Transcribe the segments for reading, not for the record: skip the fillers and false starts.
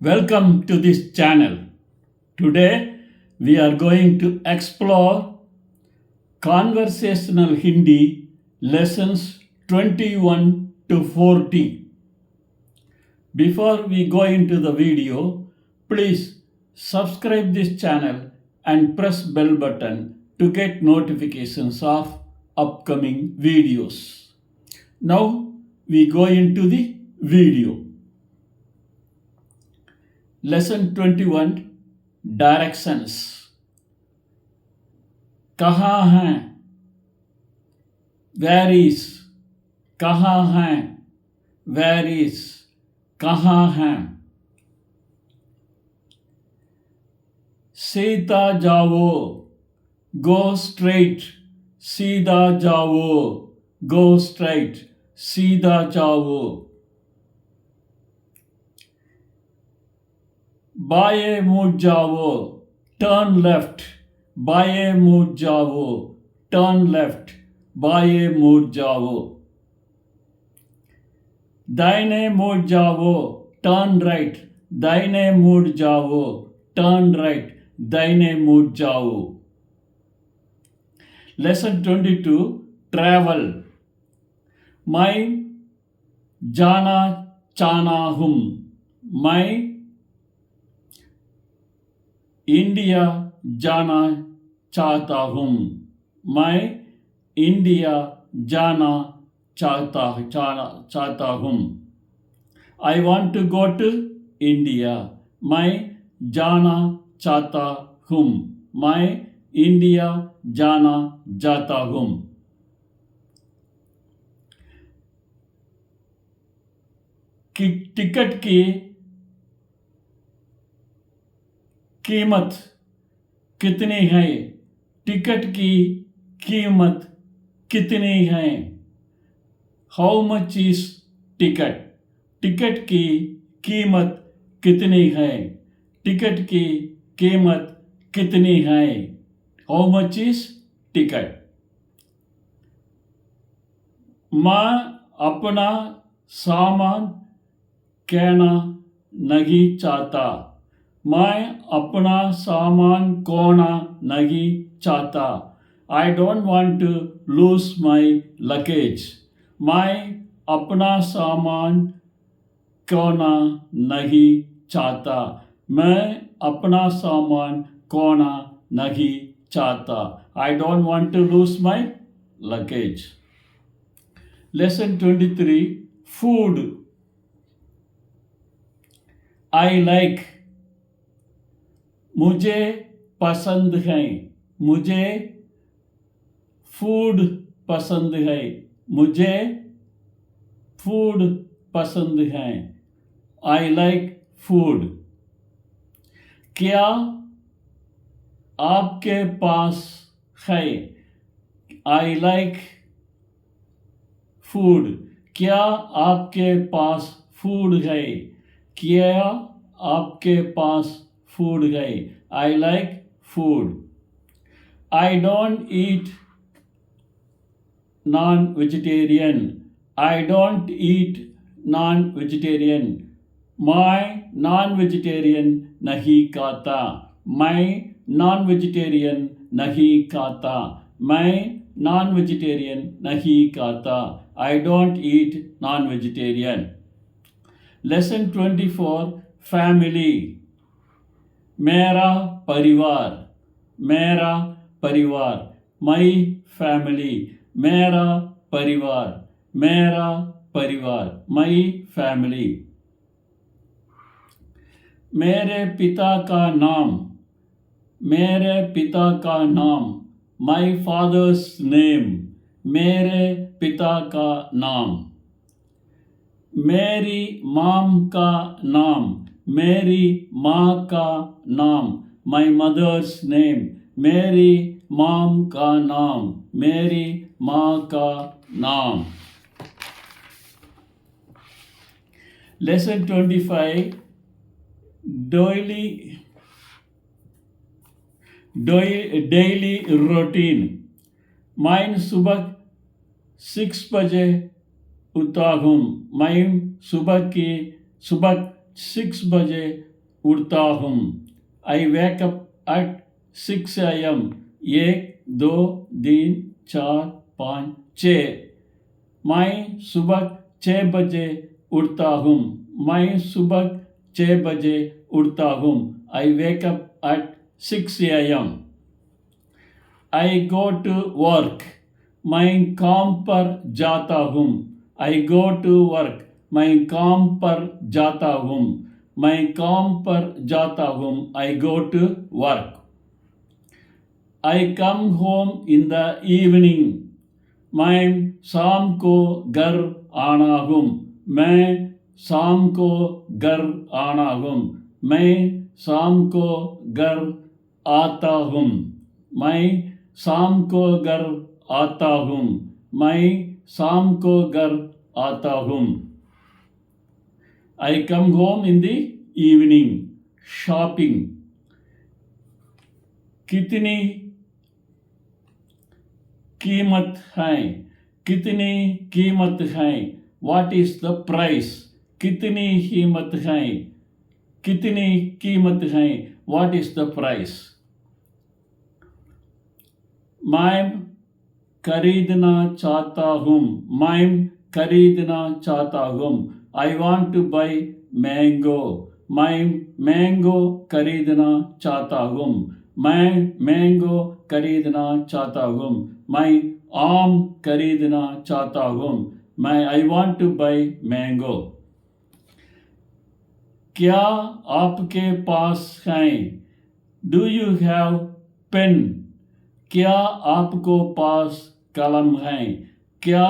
Welcome to this channel. Today we are going to explore conversational Hindi lessons 21 to 40. Before we go into the video, please subscribe this channel and press bell button to get notifications of upcoming videos. Now we go into the video. Lesson 21 Directions. कहाँ हैं? Where is? कहाँ हैं? Where is? कहाँ हैं? सीधा जाओ. Go straight. सीधा जाओ. Go straight. सीधा जाओ. बाएं मुड़ जाओ. Turn left. बाएं मुड़ जाओ. Turn left. बाएं मुड़ जाओ. दाहिने मुड़ जाओ. Turn right. दाहिने मुड़ जाओ. Turn right. दाहिने मुड़ जाओ. Lesson 22 Travel. मैं जाना चाहना हूँ. मैं इंडिया जाना चाहता हूँ. मैं इंडिया जाना चाहता हूँ. I want to go to India. मैं जाना चाहता हूँ. मैं इंडिया जाना चाहता हूँ. टिकट की कीमत कितनी है? टिकट की कीमत कितनी है? How much is ticket? Ticket की कीमत कितनी है? टिकट की कीमत कितनी है? How much is ticket? मैं अपना सामान कहना नहीं चाहता. मैं अपना सामान खोना नहीं चाहता. I don't want to lose my luggage. मैं अपना सामान खोना नहीं चाहता. मैं अपना सामान खोना नहीं चाहता. I don't want to lose my luggage. Lesson 23 Food. I like. मुझे पसंद है. मुझे फूड पसंद है. मुझे फूड पसंद है. I like food. क्या आपके पास है? I like food. क्या आपके पास फूड है? क्या आपके पास फूड है? I like food. I don't eat non-vegetarian. I don't eat non-vegetarian. मैं non-vegetarian नहीं खाता. मैं non-vegetarian नहीं खाता. मैं non-vegetarian नहीं खाता. I don't eat non-vegetarian. Lesson 24 Family. मेरा परिवार. मेरा परिवार. My family. मेरा परिवार. मेरा परिवार. My family. मेरे पिता का नाम. मेरे पिता का नाम. My father's name. मेरे पिता का नाम. मेरी माम का नाम. मेरी माँ का नाम. My mother's name. मेरी माम का नाम. मेरी माँ का नाम. Lesson 25 Daily routine. मैं सुबह 6 बजे उठता हूँ. मैं सुबह 6 बजे उठता हूँ. I wake up at 6 a.m. 1, 2, 3, 4, 5, 6. मैं सुबह 6 बजे उठता हूँ. मैं सुबह 6 बजे उठता हूँ. I wake up at 6 a.m. I go to work. मैं काम पर जाता हूँ. I go to work. मैं काम पर जाता हूँ. मैं काम पर जाता हूँ. I go to work. I come home in the evening. मैं शाम को घर आना हूँ. मैं शाम को घर आना हूँ. मैं शाम को घर आता हूँ. मैं शाम को घर आता हूँ. मैं शाम को घर आता हूँ. I come home in the evening. Shopping. कितनी कीमत है? कितनी कीमत है? What is the price? कितनी कीमत है? कितनी कीमत है? What is the price? मैं खरीदना चाहता हूँ. मैं खरीदना चाहता हूँ. I want to buy mango. मैं मैंगो खरीदना चाहता हूँ. मैं मैंगो खरीदना चाहता हूँ. मैं आम खरीदना चाहता हूँ. मैं I want to buy mango. क्या आपके पास है? Do you have pen? क्या आपको पास कलम है? क्या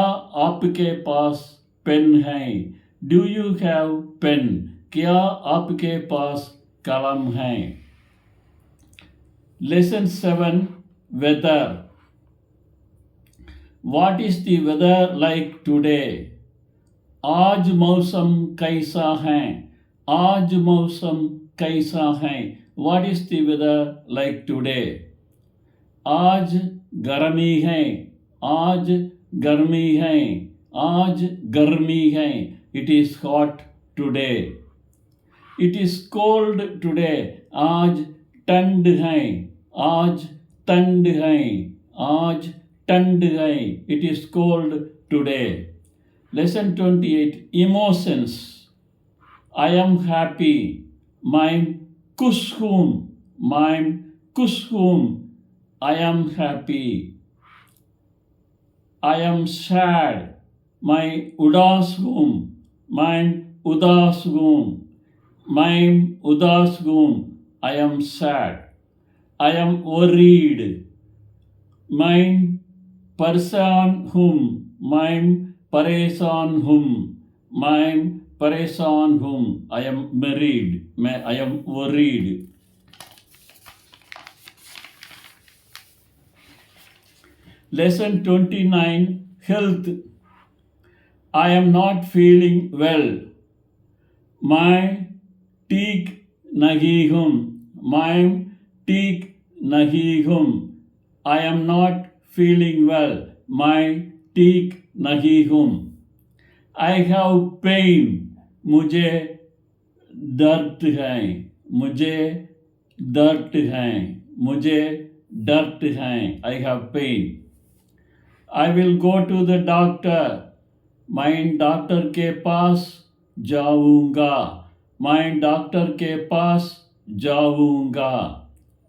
आपके पास पेन है? Do you have pen? क्या आपके पास कलम है? Lesson 7. Weather. What is the weather like today? आज मौसम कैसा है? आज मौसम कैसा है? What is the weather like today? आज गर्मी है. आज गर्मी है. आज गर्मी है. It is hot today. It is cold today. आज ठंड है. आज ठंड है. आज ठंड है. It is cold today. Lesson 28. Emotions. I am happy. मैं खुश हूँ. मैं खुश हूँ. I am happy. I am sad. मैं उदास हूँ. मैं उदास हूँ. मैं उदास हूँ. I am sad. I am worried. मैं परेशान हूँ. मैं परेशान हूँ. मैं परेशान हूँ. I am worried. I am worried. Lesson 29. Health. I am not feeling well. मैं ठीक नहीं हूँ. मैं ठीक नहीं हूँ. I am not feeling well. मैं ठीक नहीं हूँ. I have pain. मुझे दर्द है. मुझे दर्द है. मुझे दर्द है. I have pain. I will go to the doctor. मैं डॉक्टर के पास जाऊंगा. मैं डॉक्टर के पास जाऊंगा.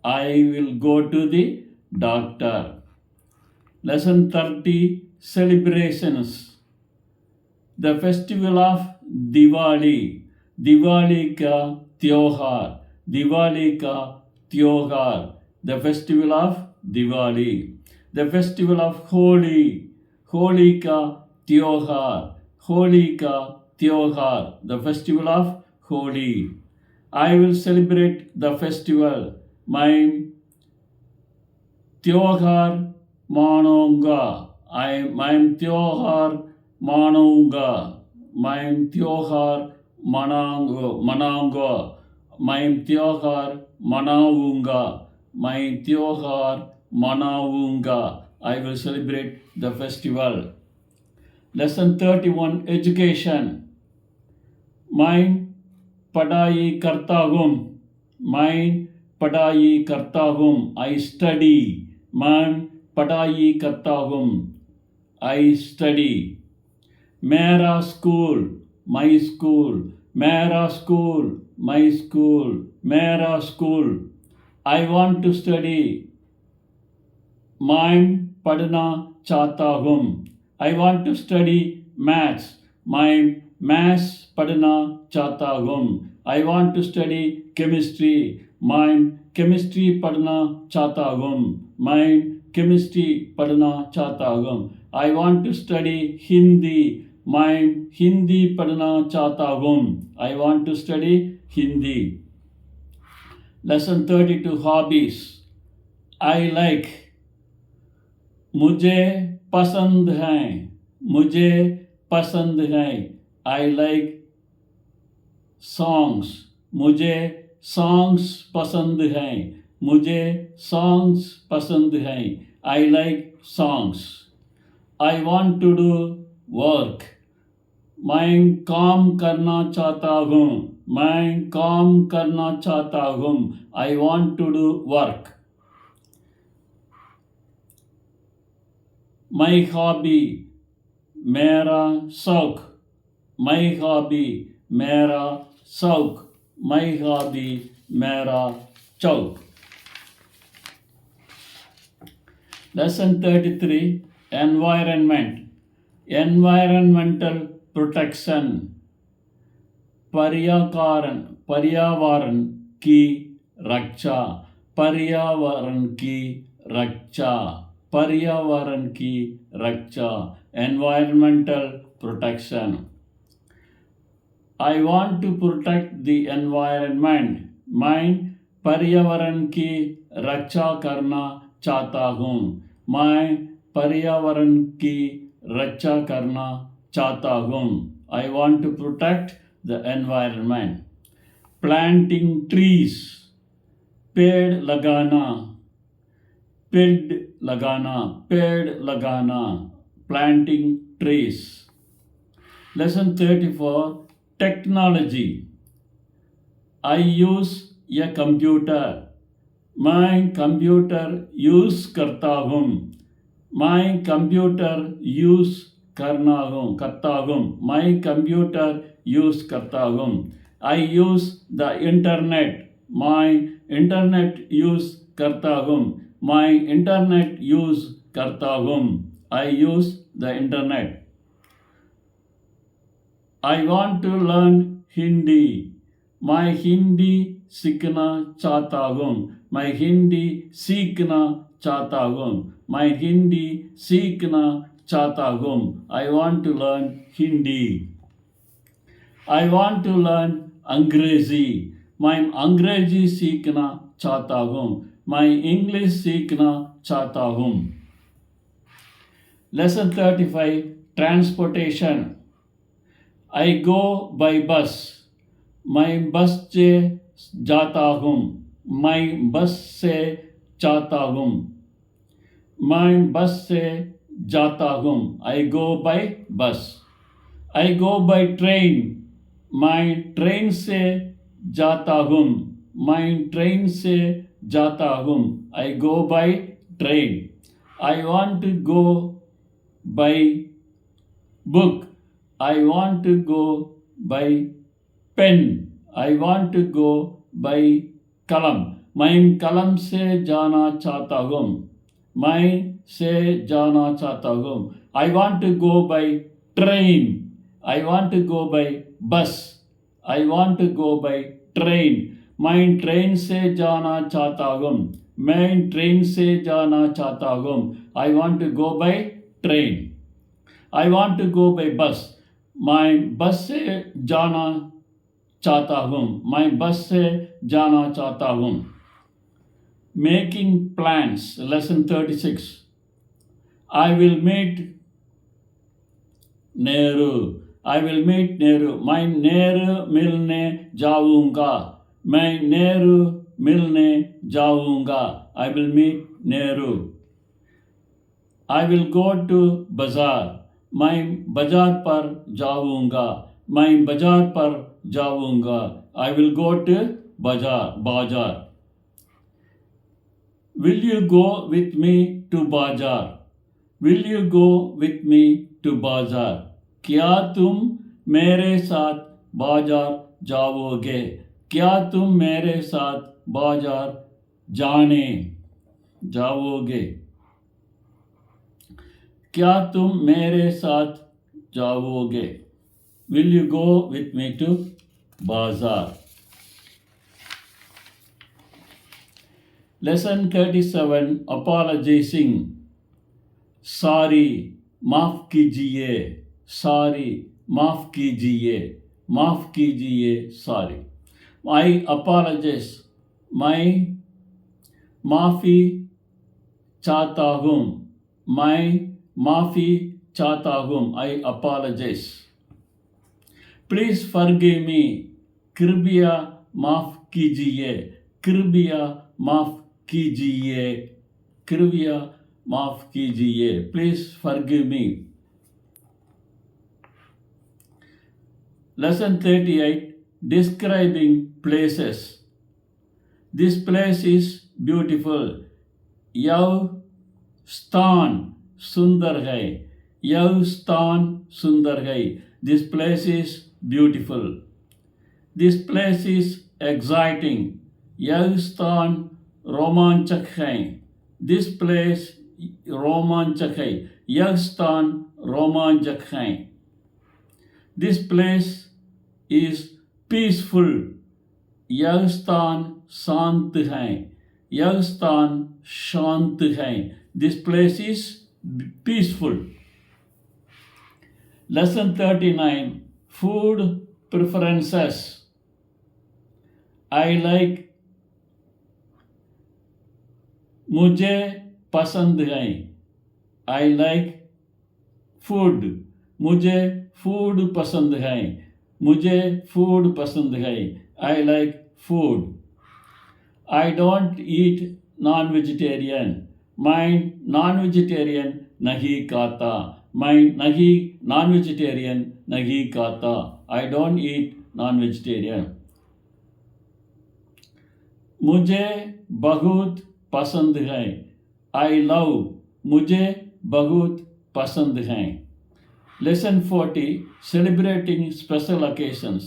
I will go to the doctor. Lesson 30. Celebrations. The festival of Diwali. Diwali का त्योहार. दिवाली का त्योहार. The festival of Diwali. The festival of Holi. Holi का त्योहार. होली का त्योहार. The festival of Holi. I will celebrate the festival. मैं त्योहार मानूंगा. मैं त्योहार मानूंगा. मैं त्योहार मनाऊंगा. मैं त्योहार मनाऊंगा. मैं त्योहार मनाऊंगा. I will celebrate the festival. Lesson 31. Education. मैं पढ़ाई करता हूँ. मैं पढ़ाई करता हूँ. I study. मैं पढ़ाई करता हूँ. I study. मेरा स्कूल, my school. मेरा स्कूल, my school. मेरा school. I want to study. मैं पढ़ना चाहता हूँ. I want to study maths. मैं मैथ्स पढ़ना चाहता हूँ. I want to study chemistry. मैं केमिस्ट्री पढ़ना चाहता हूँ. मैं केमिस्ट्री पढ़ना चाहता हूँ. I want to study Hindi. मैं हिंदी पढ़ना चाहता हूँ. I want to study Hindi. Lesson 32 Hobbies. I like. मुझे पसंद है. मुझे पसंद है. I like songs. मुझे songs पसंद हैं. मुझे songs पसंद हैं. I like songs. I want to do work. मैं काम करना चाहता हूँ. मैं काम करना चाहता हूँ. I want to do work. My hobby. मेरा शौक. My hobby. मेरा शौक. My hobby. मेरा शौक. Lesson 33 Environment. Environmental protection. पर्यावरण की रक्षा. पर्यावरण की रक्षा. पर्यावरण की रक्षा. Environmental protection. I want to protect the environment. मैं पर्यावरण की रक्षा करना चाहता हूँ. मैं पर्यावरण की रक्षा करना चाहता हूँ. I want to protect the environment. Planting trees. पेड़ लगाना. पेड़ लगाना. पेड़ लगाना. Planting trees. Lesson 34 Technology. I use a computer. मैं कंप्यूटर यूज़ करता हूँ. मैं कंप्यूटर यूज़ करता हूँ. मैं कंप्यूटर यूज़ करता हूँ. I use the internet. मैं इंटरनेट यूज़ करता हूँ. मैं इंटरनेट यूज़ करता हूँ. I use the internet. I want to learn Hindi. मैं हिंदी सीखना चाहता हूँ. मैं हिंदी सीखना चाहता हूँ. मैं हिंदी सीखना चाहता हूँ. I want to learn Hindi. I want to learn अंग्रेजी. मैं अंग्रेजी सीखना चाहता हूँ. मैं इंग्लिश सीखना चाहता हूँ. Lesson 35 Transportation. I go by bus. मैं बस से जाता हूँ. मैं बस से जाता हूँ. मैं बस से जाता हूँ. I go by bus. I go by train. मैं ट्रेन से जाता हूँ. मैं ट्रेन से जाता हूँ. I go by train. I want to go by book. I want to go by pen. I want to go by कलम. मैं कलम से जाना चाहता हूँ. मैं से जाना चाहता हूँ. I want to go by train. I want to go by bus. I want to go by train. मैं ट्रेन से जाना चाहता हूँ. मैं ट्रेन से जाना चाहता हूँ. I want to go by train. I want to go by bus. मैं बस से जाना चाहता हूँ. मैं बस से जाना चाहता हूँ. Making plans. Lesson 36. I will meet Nehru. I will meet Nehru. मैं नेहरू मिलने जाऊँगा. मैं नेहरू मिलने जाऊँगा. I will meet Nehru. I will go to bazaar. मैं बाजार पर जाऊँगा. मैं बाजार पर जाऊँगा. I will go to bazaar. Will you go with me to bazaar? Will you go with me to bazaar? क्या तुम मेरे साथ बाजार जाओगे? क्या तुम मेरे साथ बाजार जाओगे? क्या तुम मेरे साथ जाओगे? Will you go with me to bazaar? Lesson 37, apologizing. Sorry, माफ कीजिए. Sorry, माफ कीजिए. माफ कीजिए. Sorry. I apologize. मैं माफी चाहता हूँ. मैं माफी चाहता हूँ. I apologize. Please forgive me. कृपया माफ कीजिए. कृपया माफ कीजिए. कृपया माफ कीजिए. Please forgive me. Lesson 38, describing places. This place is beautiful. यह स्थान सुंदर है. यह स्थान सुंदर है. This place is beautiful. This place is exciting. यह स्थान रोमांचक है. This place रोमांचक है. यह स्थान रोमांचक है. This place is peaceful. यह स्थान शांत है. यह स्थान शांत है. This place is peaceful. Lesson 39, food preferences. I like. मुझे पसंद है. I like food. मुझे फूड पसंद है. मुझे फूड पसंद है. I like food. I don't eat non-vegetarian. मैं non-vegetarian नहीं खाता. मैं non-vegetarian नहीं खाता. I don't eat non-vegetarian. मुझे बहुत पसंद है. I love. मुझे बहुत पसंद है. Lesson 40, celebrating special occasions.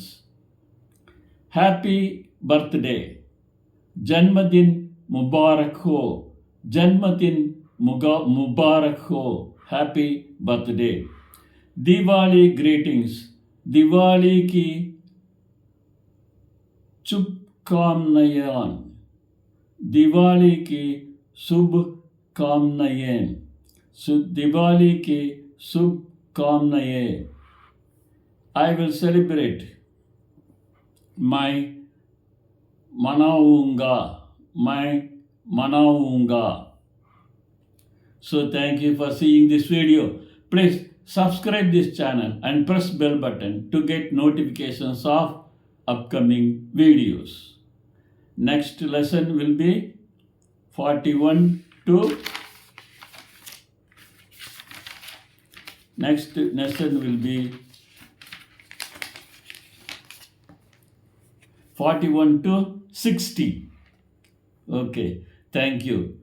Happy birthday. जन्मदिन मुबारक हो. जन्मदिन मुबारक हो. Happy birthday. Diwali greetings. Diwali की शुभकामनाएं. दिवाली की शुभकामनाएं. दिवाली की शुभकामनाएं. I will celebrate. मैं मनाऊंगा. मैं मनाऊंगा. So thank you for seeing this video. Please subscribe this channel and press bell button to get notifications of upcoming videos. Next lesson will be 41 to next lesson will be 41 to 60. Okay, thank you.